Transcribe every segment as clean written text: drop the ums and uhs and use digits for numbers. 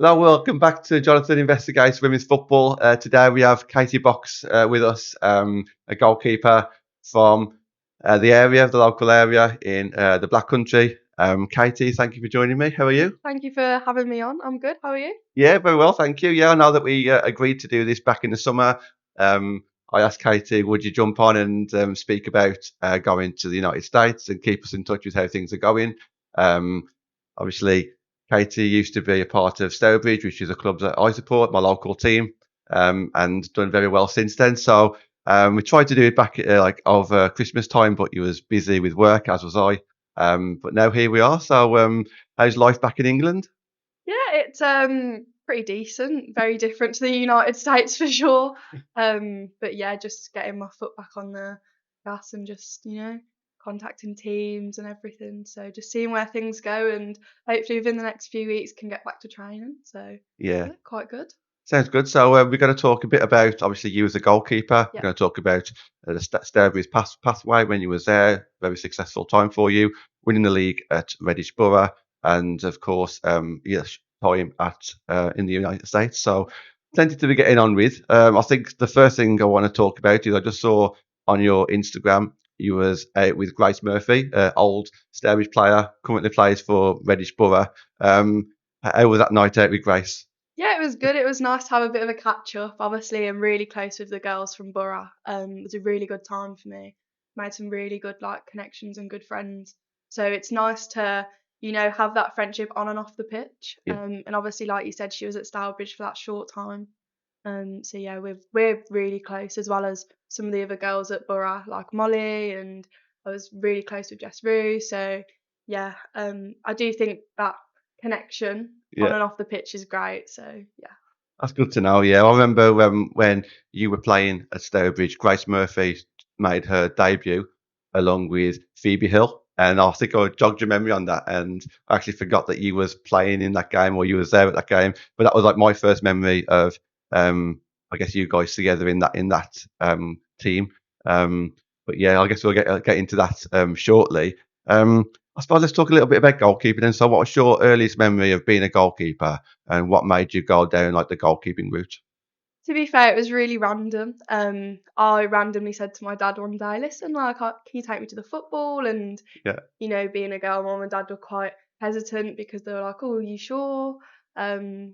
Hello, welcome back to Jonathan Investigates Women's Football. Today we have Katie Box with us, a goalkeeper from the area, the local area in the Black Country. Katie, thank you for joining me. How are you? Thank you for having me on. I'm good. How are you? Yeah, very well, thank you. Yeah, I know that we agreed to do this back in the summer. I asked Katie, would you jump on and speak about going to the United States and keep us in touch with how things are going? Um, Obviously, Katie used to be a part of Stourbridge, which is a club that I support, my local team, and done very well since then. So we tried to do it back like over Christmas time, but you was busy with work, as was I. But now here we are. So how's life back in England? Yeah, it's pretty decent. Very different to the United States for sure. But yeah, just getting my foot back on the gas and just contacting teams and everything. So just seeing where things go and hopefully within the next few weeks can get back to training. So Yeah. yeah, quite good. Sounds good. So we're going to talk a bit about obviously you as a goalkeeper. We're Yeah. going to talk about the Stourbridge pathway when you was there. Very successful time for you, winning the league at Redditch Borough, and of course, yes, time at in the United States. So plenty to be getting on with. I think the first thing I want to talk about is I just saw on your Instagram you was out with Grace Murphy, old Stourbridge player, currently plays for Redditch Borough. How was that night out with Grace? Yeah, it was good. It was nice to have a bit of a catch up. Obviously, I'm really close with the girls from Borough. It was a really good time for me. Made some really good like connections and good friends. So it's nice to, have that friendship on and off the pitch. Yeah. And obviously, like you said, she was at Stourbridge for that short time. So yeah, we're really close as well as some of the other girls at Borough, like Molly, and I was really close with Jess Rue. So yeah, I do think that connection on Yeah. and off the pitch is great. So yeah. That's good to know. Yeah, I remember when you were playing at Stourbridge, Grace Murphy made her debut along with Phoebe Hill, and I think I jogged your memory on that, and I actually forgot that you was playing in that game or you was there at that game. But that was like my first memory of, I guess you guys together in that team. Um, but yeah, I guess we'll get into that shortly. I suppose let's talk a little bit about goalkeeping. And so, what's your earliest memory of being a goalkeeper? And what made you go down like the goalkeeping route? To be fair, it was really random. I randomly said to my dad one day, "Listen, like, can you take me to the football?" And Yeah. being a girl, mum and dad were quite hesitant because they were like, "Oh, are you sure?" Um,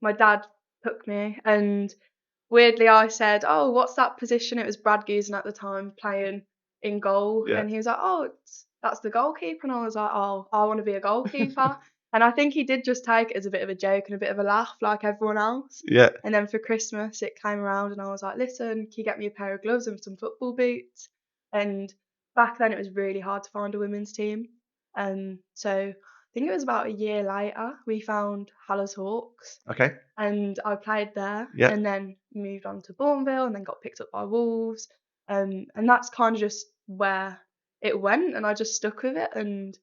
my dad took me, and weirdly, I said, "Oh, what's that position?" It was Brad Guzan at the time playing in goal, Yeah. and he was like, "Oh, that's the goalkeeper," and I was like, "Oh, I want to be a goalkeeper." And I think he did just take it as a bit of a joke and a bit of a laugh, like everyone else. Yeah. And then for Christmas, it came around, and I was like, "Listen, can you get me a pair of gloves and some football boots?" And back then, it was really hard to find a women's team. So I think it was about a year later we found Haller's Hawks, Okay. and I played there, Yeah. and then moved on to Bourneville, and then got picked up by Wolves, and that's kind of just where it went, and I just stuck with it, and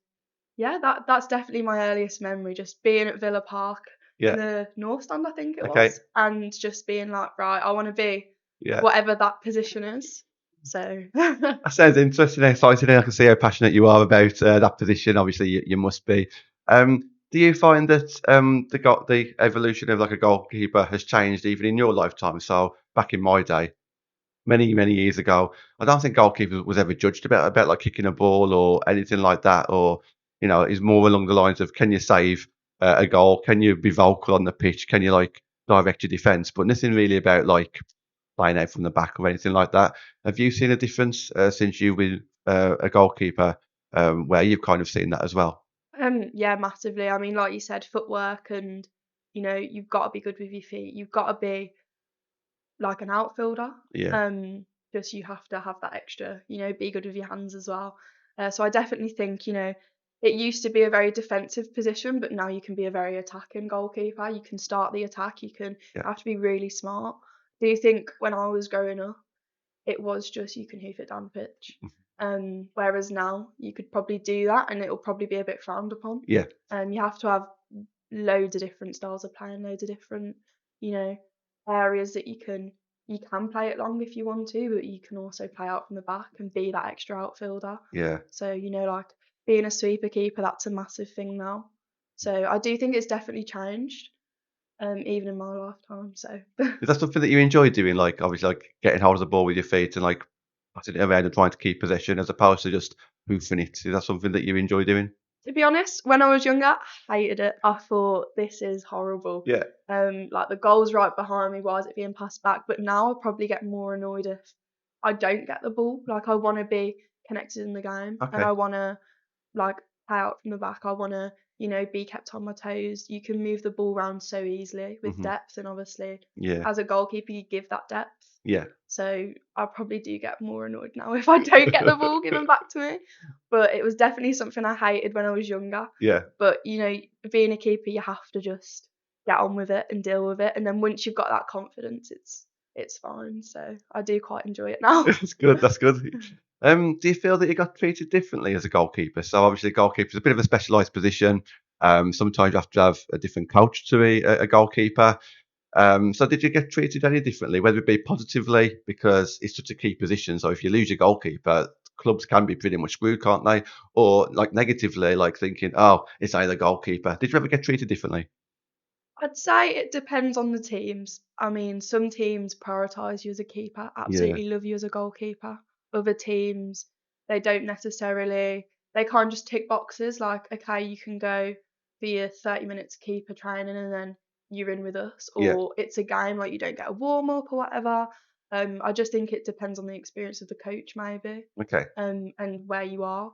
yeah, that's definitely my earliest memory, just being at Villa Park in Yeah. the North Stand, I think it Okay. was, and just being like, right, I want to be Yeah. whatever that position is. So That sounds interesting and exciting. And I can see how passionate you are about that position. Obviously, you must be. Do you find that the evolution of like a goalkeeper has changed even in your lifetime? So back in my day, many years ago, I don't think goalkeeper was ever judged about like kicking a ball or anything like that. Or it's more along the lines of can you save a goal? Can you be vocal on the pitch? Can you like direct your defence? But nothing really about like playing out from the back or anything like that. Have you seen a difference since you've been a goalkeeper where you've kind of seen that as well? yeah, massively. I mean, like you said, footwork, and you've got to be good with your feet. You've got to be like an outfielder. Yeah, Um, just you have to have that extra, be good with your hands as well. So I definitely think, it used to be a very defensive position, but now you can be a very attacking goalkeeper. You can start the attack. You yeah, have to be really smart. Do you think when I was growing up, it was just you can hoof it down the pitch? Whereas now you could probably do that and it'll probably be a bit frowned upon. yeah, You have to have loads of different styles of playing, loads of different, you know, areas that you can play it long if you want to, but you can also play out from the back and be that extra outfielder. yeah. So, like being a sweeper keeper, that's a massive thing now. So I do think it's definitely changed. even in my lifetime. So Is that something that you enjoy doing? Like obviously, like getting hold of the ball with your feet and like passing it around and trying to keep possession, as opposed to just hoofing it. Is that something that you enjoy doing? to be honest, when I was younger, I hated it. I thought this is horrible. Yeah. Like the goal's right behind me. Why is it being passed back? But now I probably get more annoyed if I don't get the ball. Like I want to be connected in the game, and Okay. I want to like play out from the back. I want to, be kept on my toes. You can move the ball around so easily with Mhm. depth, and obviously, Yeah. as a goalkeeper, you give that depth. Yeah. So I probably do get more annoyed now if I don't get the ball given back to me. But it was definitely something I hated when I was younger. Yeah. But being a keeper, you have to just get on with it and deal with it. And then once you've got that confidence, it's fine. So I do quite enjoy it now. That's good. That's good. Do you feel that you got treated differently as a goalkeeper? So obviously, goalkeeper is a bit of a specialised position. Sometimes you have to have a different coach to be a goalkeeper. So did you get treated any differently, whether it be positively because it's such a key position? So if you lose your goalkeeper, clubs can be pretty much screwed, can't they? Or like negatively, like thinking, oh, it's only the goalkeeper. Did you ever get treated differently? I'd say it depends on the teams. I mean, some teams prioritise you as a keeper, Yeah. absolutely love you as a goalkeeper. Other teams, they don't necessarily, they can't just tick boxes like, okay, you can go for your 30 minutes keeper training and then you're in with us, Yeah. or it's a game like you don't get a warm up or whatever. I just think it depends on the experience of the coach, maybe, Okay. and where you are.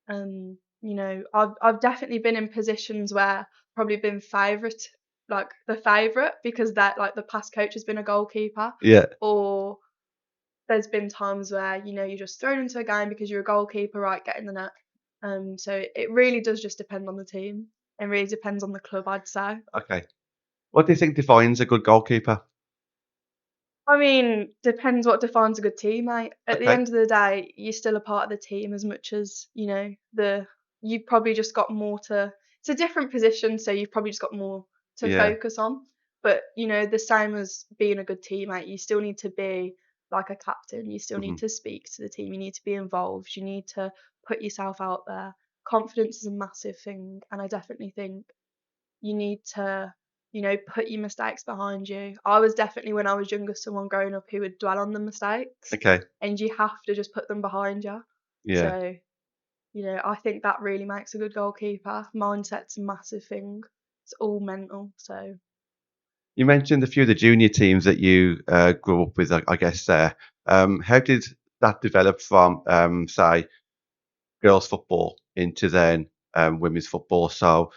I've definitely been in positions where probably been favourite, like the favourite, because that like the past coach has been a goalkeeper, Yeah. or there's been times where you're just thrown into a game because you're a goalkeeper, right? Get in the net. So it really does just depend on the team, and really depends on the club, I'd say. Okay. What do you think defines a good goalkeeper? I mean, depends what defines a good team, mate. At the Okay. end of the day, you're still a part of the team as much as, you've probably just got more to, it's a different position, so you've probably just got more to Yeah. focus on. But, the same as being a good teammate, you still need to be like a captain. You still Hmm. need to speak to the team. You need to be involved. You need to put yourself out there. Confidence is a massive thing. And I definitely think you need to, put your mistakes behind you. I was definitely, when I was younger, someone growing up who would dwell on the mistakes, Okay. and you have to just put them behind you. Yeah. So, I think that really makes a good goalkeeper. Mindset's a massive thing. It's all mental. So, You mentioned a few of the junior teams that you grew up with, I guess there. How did that develop from, say, girls' football into then women's football? So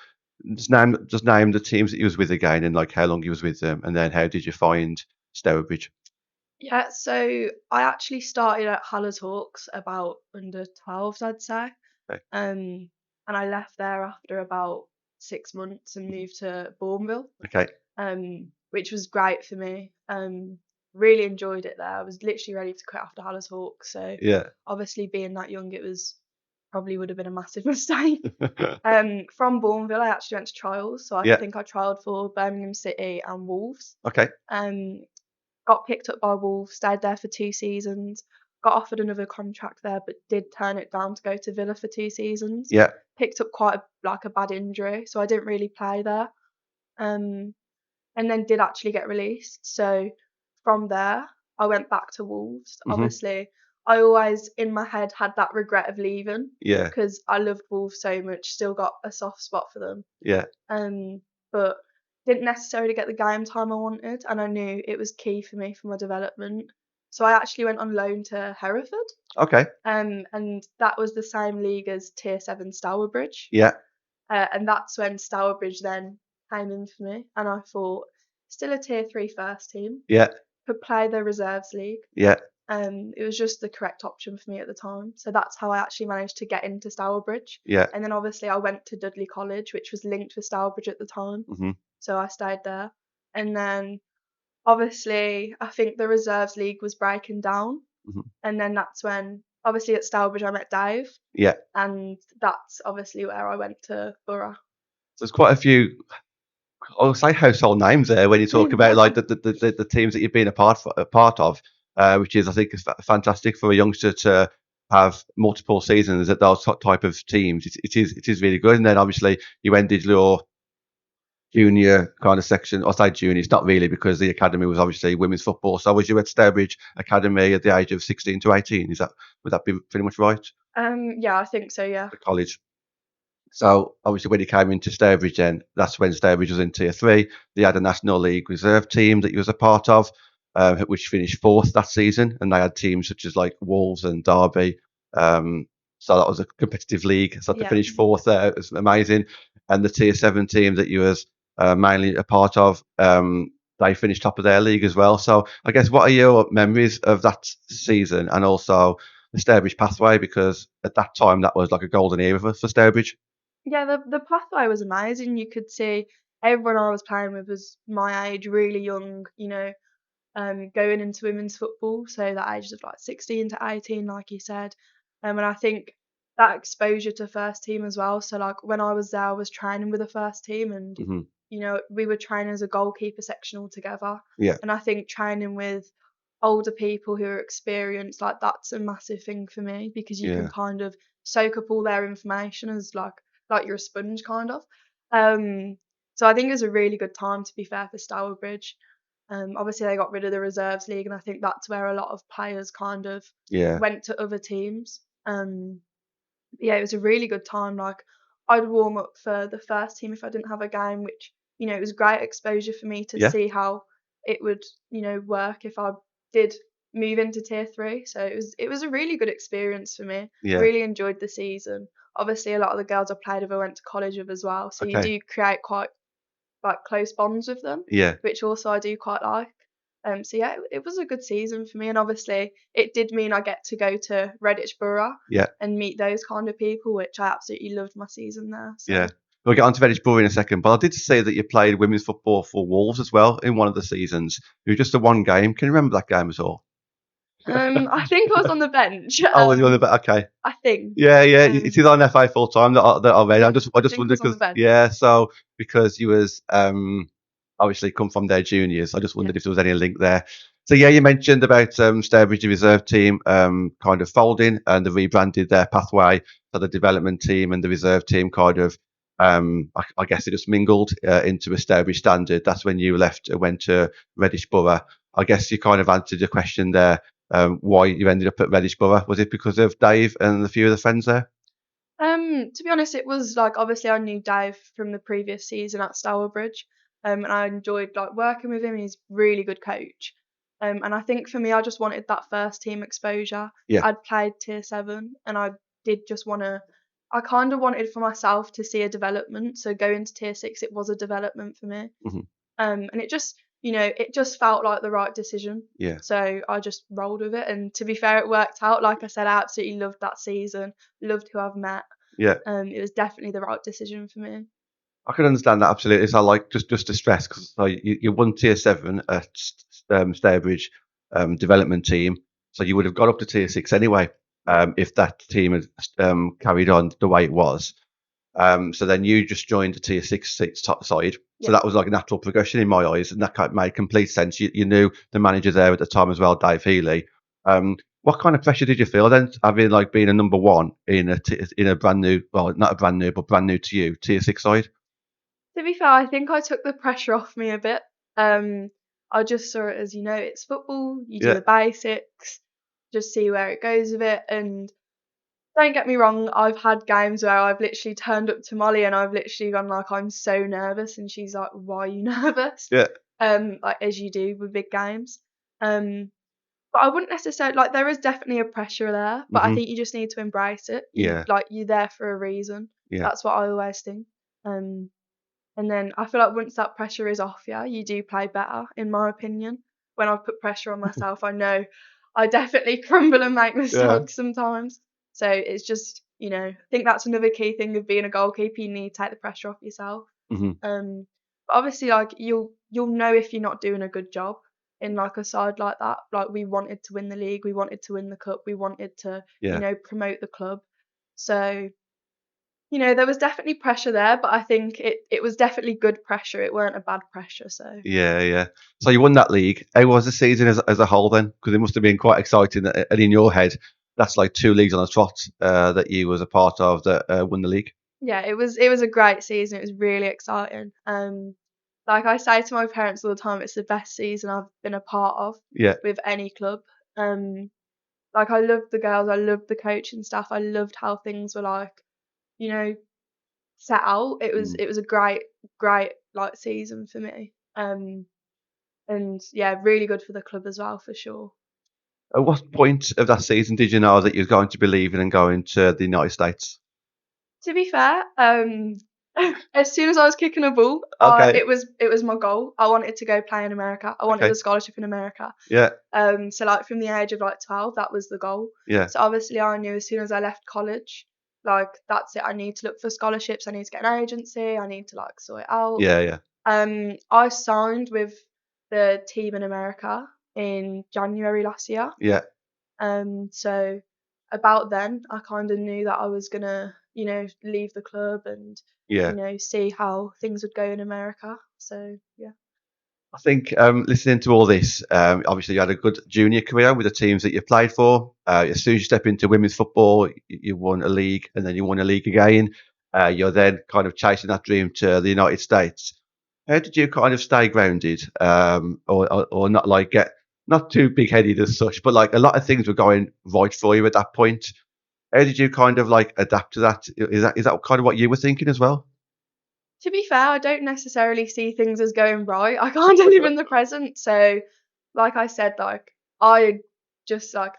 just name the teams that you was with again and like how long you was with them, and then how did you find Stourbridge? yeah, so I actually started at Haller's Hawks about under 12s, I'd say. Okay. Um, and I left there after about 6 months and Mhm. moved to Bourneville. Okay. Which was great for me. Really enjoyed it there. I was literally ready to quit after Haller's Hawk. So Yeah. obviously being that young, it was probably would have been a massive mistake. From Bourneville, I actually went to trials. So I Yeah. think I trialled for Birmingham City and Wolves. Okay. Um, got picked up by Wolves, stayed there for 2 seasons. Got offered another contract there, but did turn it down to go to Villa for 2 seasons. Yeah. Picked up quite a bad injury, so I didn't really play there. Um, and then did actually get released. So from there, I went back to Wolves. Hmm. Obviously, I always in my head had that regret of leaving Yeah. because I loved Wolves so much, still got a soft spot for them. Yeah. But didn't necessarily get the game time I wanted, and I knew it was key for me for my development. So I actually went on loan to Hereford, Okay. and that was the same league as Tier 7 Stourbridge. Yeah. And that's when Stourbridge then came in for me, and I thought, still a Tier 3 first team, Yeah. could play the reserves league. Yeah. It was just the correct option for me at the time. So that's how I actually managed to get into Stourbridge. Yeah. And then obviously I went to Dudley College, which was linked with Stourbridge at the time. Hmm. So I stayed there. And then obviously I think the reserves league was breaking down. Hmm. And then that's when obviously at Stourbridge I met Dave. Yeah. And that's obviously where I went to Borough. So there's quite a few, I'll say household names there when you talk about like the teams that you've been a part of, which is I think is fantastic for a youngster to have multiple seasons at those type of teams. It is really good. And then obviously you ended your junior kind of section. I say junior, it's not really because the academy was obviously women's football. So was you at Stourbridge Academy at the age of 16 to 18? Would that be pretty much right? Yeah, I think so. Yeah. The college. So obviously when you came into Stourbridge then, that's when Stourbridge was in tier three. They had a National League reserve team that you was a part of, which finished fourth that season. And they had teams such as like Wolves and Derby. Um, so that was a competitive league. So to Yeah. finish fourth there was amazing. And the tier seven team that you was mainly a part of, they finished top of their league as well. So I guess what are your memories of that season and also the Stourbridge pathway? Because at that time that was like a golden era for Stourbridge. Yeah, the pathway was amazing. You could see everyone I was playing with was my age, really young, going into women's football, so the ages of like 16 to 18, like you said. And I think that exposure to first team as well. So like when I was there, I was training with the first team, and Hmm. we were training as a goalkeeper section all together. Yeah, And I think training with older people who are experienced, like that's a massive thing for me because you can yeah, kind of soak up all their information as like you're a sponge kind of. Um, so I think it was a really good time to be fair for Stourbridge. Obviously they got rid of the reserves league, and I think that's where a lot of players kind of yeah, went to other teams. Yeah, it was a really good time. Like I'd warm up for the first team if I didn't have a game, which it was great exposure for me to yeah, see how it would work if I did move into tier three. So it was a really good experience for me. yeah. Really enjoyed the season. Obviously, a lot of the girls I played with I went to college with as well, so you Okay, do create quite like close bonds with them, yeah, which also I do quite like. So yeah, it was a good season for me, and obviously it did mean I get to go to Redditch Borough yeah, and meet those kind of people, which I absolutely loved my season there. yeah. So We'll get on to Redditch Borough in a second, but I did say that you played women's football for Wolves as well in one of the seasons. It was just the one game. Can you remember that game at all? I think I was on the bench. Oh, well, you're on the okay. I think Yeah, yeah. It's either on FA full time that I read. yeah, I I just think I wondered was on the because bench. yeah, so because you was obviously come from their juniors, I just Yeah, wondered if there was any link there. So yeah, you mentioned about Stourbridge the reserve team kind of folding and they rebranded their pathway for the development team and the reserve team kind of I guess it just mingled into a Stourbridge standard. That's when you left and went to Redditch Borough. I guess you kind of answered your question there. Why you ended up at Redditch Borough? Was it because of Dave and a few of the friends there? To be honest, it was like obviously I knew Dave from the previous season at Stourbridge, and I enjoyed like working with him. He's a really good coach. And I think for me, I just wanted that first team exposure. Yeah. I'd played tier seven, and I did just want to. I kind of wanted for myself to see a development. So going to tier six, it was a development for me. Hmm. And it just felt like the right decision. Yeah. So I just rolled with it. And to be fair, it worked out. Like I said, I absolutely loved that season, loved who I've met. Yeah. It was definitely the right decision for me. I can understand that absolutely. So like just to stress because you won tier seven at Stourbridge development team, so you would have got up to tier six anyway if that team had carried on the way it was. So then you just joined the tier six top side. So Yeah. that was like a natural progression in my eyes, and that made complete sense. You knew the manager there at the time as well, Dave Healy. What kind of pressure did you feel then, having like being a number one in a brand new, well, not a brand new, but brand new to you, tier six side? To be fair, I think I took the pressure off me a bit. I just saw it as, it's football, you do Yeah, the basics, just see where it goes with it. And don't get me wrong, I've had games where I've literally turned up to Molly and I've literally gone like, I'm so nervous, and she's like, why are you nervous? yeah, Like as you do with big games. Um, but I wouldn't necessarily like there is definitely a pressure there, but I hmm, think you just need to embrace it. yeah, You're there for a reason. yeah, That's what I always think. Um, and then I feel like once that pressure is off, yeah, you do play better, in my opinion. When I put pressure on myself, I know I definitely crumble and make yeah, mistakes sometimes. So it's just, I think that's another key thing of being a goalkeeper. You need to take the pressure off yourself. hmm, But obviously, like you'll know if you're not doing a good job in like a side like that. Like we wanted to win the league, we wanted to win the cup, we wanted to, yeah, promote the club. So there was definitely pressure there, but I think it was definitely good pressure. It weren't a bad pressure. So yeah, yeah. So you won that league. How was the season as a whole then? Because it must have been quite exciting. And in your head, that's like two leagues on the trot that you was a part of that won the league. yeah, it was a great season. It was really exciting. Like I say to my parents all the time, it's the best season I've been a part of Yeah. with any club. Like I loved the girls, I loved the coaching staff, I loved how things were like, you know, set out. Mm. It was a great like season for me. And yeah, really good for the club as well for sure. At what point of that season did you know that you were going to be leaving and going to the United States? To be fair, as soon as I was kicking a ball, Okay. it was my goal. I wanted to go play in America. I wanted Okay. a scholarship in America. Yeah. So like from the age of like 12, that was the goal. Yeah. So obviously I knew as soon as I left college, like that's it. I need to look for scholarships. I need to get an agency. I need to like sort it out. Yeah. Yeah. I signed with the team in America in January last year. Yeah. So about then, I kind of knew that I was gonna, leave the club and, Yeah. see how things would go in America. So yeah. I think listening to all this, obviously you had a good junior career with the teams that you played for. As soon as you step into women's football, you won a league and then you won a league again. You're then kind of chasing that dream to the United States. How did you kind of stay grounded, or not like get not too big headed as such, but like a lot of things were going right for you at that point. How did you kind of like adapt to that? Is that kind of what you were thinking as well? To be fair, I don't necessarily see things as going right. I can't live in the present. So, like I said, like I just like,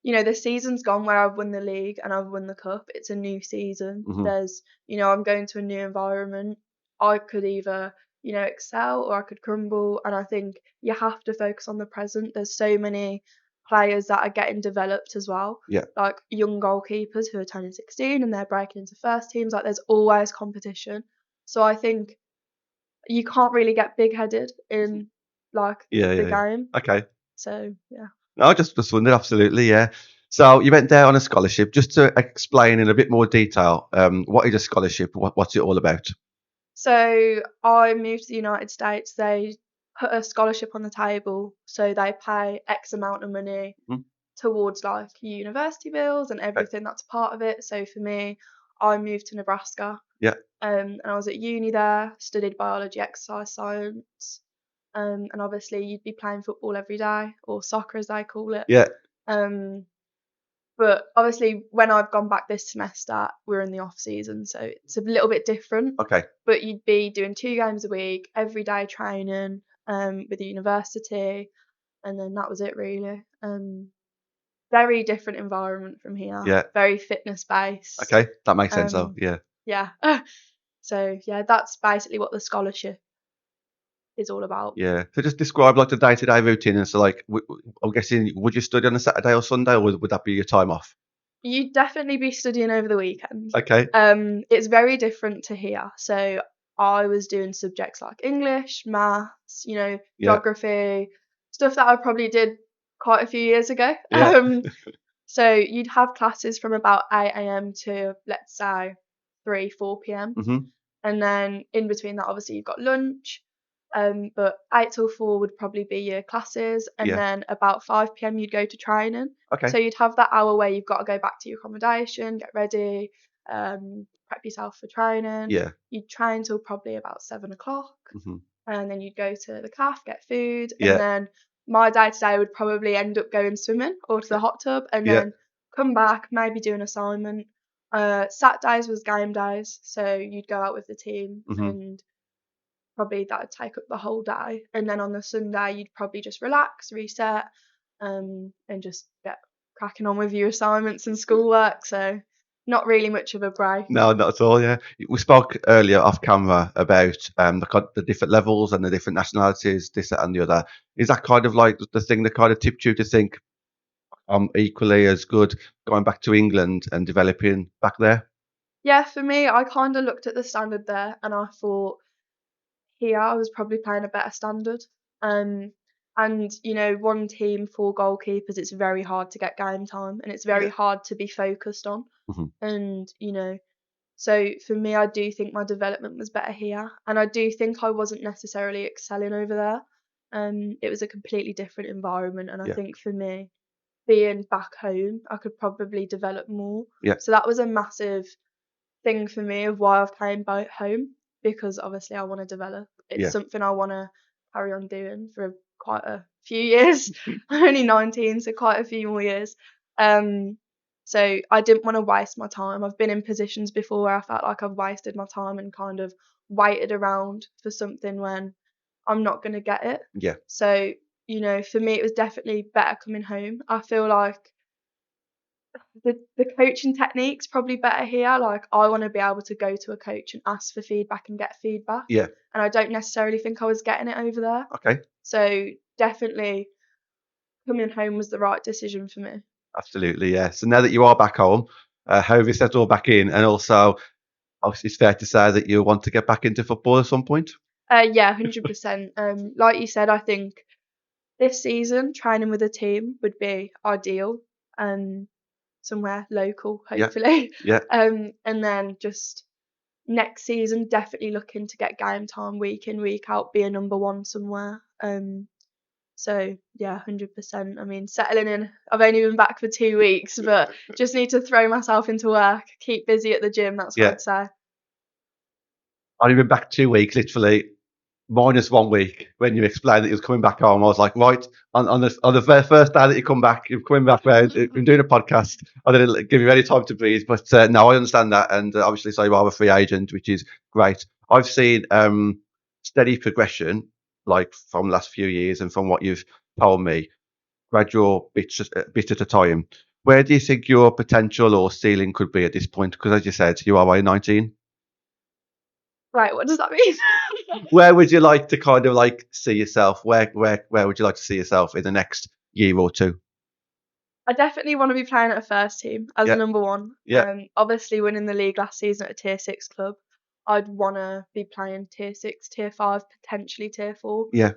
the season's gone where I've won the league and I've won the cup. It's a new season. Hmm. There's, I'm going to a new environment. I could either, excel or I could crumble. And I think you have to focus on the present. There's so many players that are getting developed as well. Yeah. Like young goalkeepers who are turning 16 and they're breaking into first teams. Like there's always competition. So I think you can't really get big headed in like Yeah. the Yeah. Yeah. game. Okay. So yeah. No, I just wondered, absolutely, yeah. So you went there on a scholarship. Just to explain in a bit more detail, what is a scholarship? What's it all about? So I moved to the United States. They put a scholarship on the table, so they pay X amount of money Mhm. towards like university bills and Okay. everything that's a part of it. So for me, I moved to Nebraska. Yeah. And I was at uni there, studied biology, exercise science. And obviously you'd be playing football every day, or soccer as they call it. Yeah. Um, but obviously when I've gone back this semester, we're in the off season, so it's a little bit different. Okay. But you'd be doing 2 games a week, every day training, with the university, and then that was it really. Very different environment from here, Yeah. very fitness based. Okay. That makes sense, though. Um, Yeah. yeah. So yeah, that's basically what the scholarship is all about. Yeah. So just describe like the day-to-day routine. And so, like, I'm guessing, would you study on a Saturday or Sunday, or would that be your time off? You'd definitely be studying over the weekend. Okay. It's very different to here. So I was doing subjects like English, maths, Yeah. geography, stuff that I probably did quite a few years ago. Yeah. So you'd have classes from about 8 a.m. to let's say 3, 4 p.m. Hmm. And then in between that, obviously you've got lunch. But 8 till 4 would probably be your classes, and Yeah. then about 5 p.m. you'd go to training. Okay. So you'd have that hour where you've got to go back to your accommodation, get ready, prep yourself for training. Yeah. You'd train till probably about 7 o'clock, Hmm. and then you'd go to the cafe, get food, and Yeah. then my day to day would probably end up going swimming or to the Okay. hot tub, and Yeah. then come back, maybe do an assignment. Saturdays was game days, so you'd go out with the team Hmm. and probably that would take up the whole day. And then on the Sunday, you'd probably just relax, reset, and just get cracking on with your assignments and schoolwork. So not really much of a break. No, not at all. Yeah, we spoke earlier off camera about the different levels and the different nationalities, this, that, and the other. Is that kind of like the thing that kind of tipped you to think I'm equally as good going back to England and developing back there? Yeah, for me, I kind of looked at the standard there and I thought here I was probably playing a better standard. Um, and one team, 4 goalkeepers, it's very hard to get game time and it's very Yeah. hard to be focused on. Hmm. And so for me, I do think my development was better here, and I do think I wasn't necessarily excelling over there. It was a completely different environment, and I Yeah. think for me, being back home, I could probably develop more. Yeah. So that was a massive thing for me of why I've came back home, because obviously I want to develop. it's Yeah. something I want to carry on doing for quite a few years. I'm only 19, so quite a few more years. So I didn't want to waste my time. I've been in positions before where I felt like I've wasted my time and kind of waited around for something when I'm not going to get it. Yeah. So, for me, it was definitely better coming home. I feel like the coaching technique's probably better here. Like, I want to be able to go to a coach and ask for feedback and get feedback. Yeah. And I don't necessarily think I was getting it over there. Okay. So definitely coming home was the right decision for me. Absolutely. Yeah. So now that you are back home, how have you settled back in? And also, obviously, it's fair to say that you want to get back into football at some point. Yeah, 100%. Like you said, I think this season training with a team would be ideal. Somewhere local, hopefully. Yeah. And then just next season, definitely looking to get game time week in, week out, be a number one somewhere. So yeah, 100%. I mean, settling in. I've only been back for 2 weeks, but just need to throw myself into work, keep busy at the gym. That's what Yeah. I'd say. I've been back 2 weeks, literally minus 1 week. When you explained that you was coming back home, I was like, right, on the first day that you come back, you're coming back round, I'm doing a podcast. I didn't give you any time to breathe, but no, I understand that, and obviously, so you are a free agent, which is great. I've seen steady progression, like from the last few years, and from what you've told me, gradual bit at a time. Where do you think your potential or ceiling could be at this point? Because as you said, you are only 19. Right, what does that mean? Where would you like to kind of like see yourself? Where would you like to see yourself in the next year or two? I definitely want to be playing at a first team as Yeah. a number one. Yeah. Obviously, winning the league last season at a tier 6 club, I'd want to be playing tier 6, tier 5, potentially tier 4. Yeah.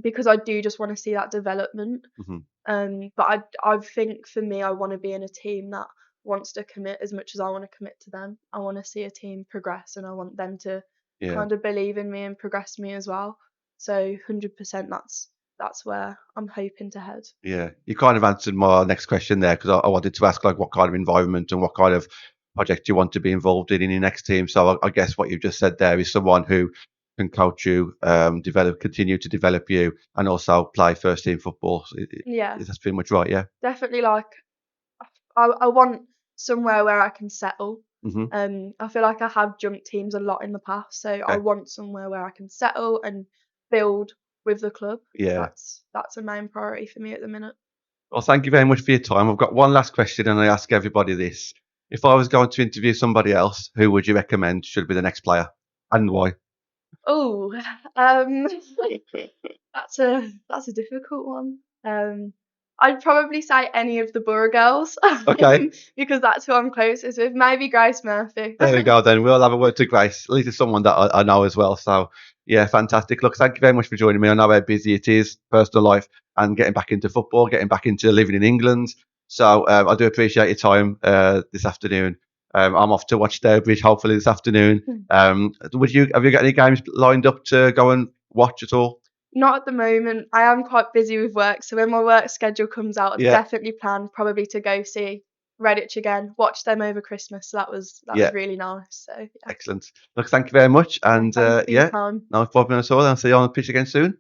Because I do just want to see that development. But I think for me, I want to be in a team that wants to commit as much as I want to commit to them. I want to see a team progress, and I want them to kind of believe in me and progress me as well. So 100%, that's where I'm hoping to head. Yeah. You kind of answered my next question there, because I wanted to ask like what kind of environment and what kind of project you want to be involved in your next team. So I guess what you've just said there is someone who can coach you, continue to develop you, and also play first team football. Yeah, That's pretty much right. Yeah. definitely. Like, I want somewhere where I can settle. I feel like I have jumped teams a lot in the past, so I want somewhere where I can settle and build with the club. Yeah. That's a main priority for me at the minute. Well, thank you very much for your time. I've got one last question, and I ask everybody this: if I was going to interview somebody else, who would you recommend should be the next player, and why? Oh, that's a difficult one. I'd probably say any of the Borough girls. Okay. Because that's who I'm closest with. Maybe Grace Murphy. There we go then. We'll have a word to Grace. At least it's someone that I know as well. So, yeah, fantastic. Look, thank you very much for joining me. I know how busy it is, personal life, and getting back into football, getting back into living in England. So I do appreciate your time this afternoon. I'm off to watch Stourbridge hopefully this afternoon. Have you got any games lined up to go and watch at all? Not at the moment. I am quite busy with work, so when my work schedule comes out, I've definitely planned probably to go see Redditch again, watch them over Christmas. So that was really nice. So yeah. Excellent. Look, thank you very much, and Thank you for your time. no problem at all. I'll see you on the pitch again soon.